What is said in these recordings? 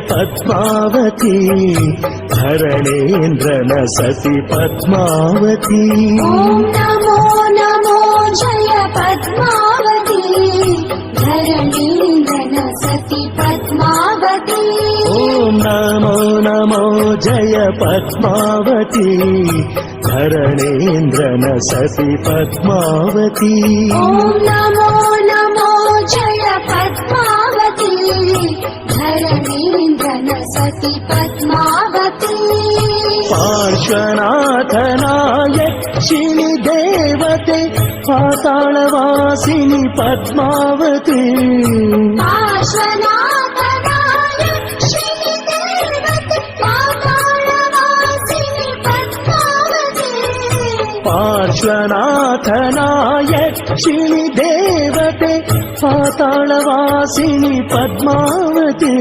ಪದ್ಮಾವತಿ ಧರಣೇಂದ್ರನ ಸತಿ ಪದ್ಮಾವತಿ. ಓಂ ನಮೋ ನಮೋ ಜಯ ಪದ್ಮಾವತಿ ಧರಣೇಂದ್ರನ ಸತಿ ಪದ್ಮಾವತಿ. ಓಂ ನಮೋ ನಮೋ ಜಯ ಪದ್ಮಾವತಿ ಧರಣೇಂದ್ರನ ಸತಿ ಪದ್ಮಾವತಿ. ಓಂ ನಮೋ ನಮೋ ಜಯ ಪದ್ಮಾವತಿ ಧರಣೇಂದ್ರನ ಸತಿ ಪದ್ಮಾವತಿ. ಪಾರ್ಶ್ವನಾಥನಾಯಕ್ಷಿಣಿ ದೇವತೆ ಪಾತಾಳವಾಸಿನಿ ಪದ್ಮಾವತಿ. ಪಾರ್ಶ್ವನಾಥನಾಯಕ್ಷಿಣಿ ದೇವತೆ ಪಾತಾಳವಾಸಿನಿ ಪದ್ಮಾವತಿ. ಪಾರ್ಶ್ವನಾಥನಾಯಕ್ಷಿಣಿ ದೇವತೆ ಪಾತಾಳವಾಸಿನಿ ಪದ್ಮಾವತಿ.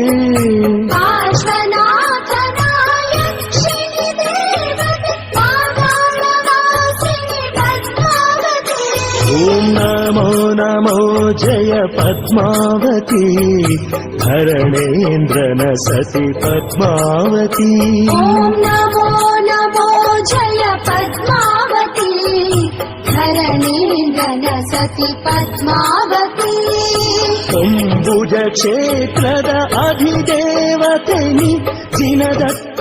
ಪಾರ್ಶ್ವನಾಥನಾಯಕ್ಷಿಣಿ ದೇವತೆ ಪಾತಾಳವಾಸಿನಿ ಪದ್ಮಾವತಿ. ಓಂ ನಮೋ ನಮೋ ಜಯ ಪದ್ಮಾವತಿ ಧರಣೇಂದ್ರನ ಸತಿ ಪದ್ಮಾವತಿ. ಓಂ ನಮೋ ನಮೋ ಜಯ ಪದ್ಮಾವತಿ ಧರಣೇಂದ್ರನ ಸತಿ ಪದ್ಮಾವತಿ. ಅಂಬುಜ ಕ್ಷೇತ್ರದ ಅಧಿದೇವತೆ ನಿ ಜಿನದತ್ತ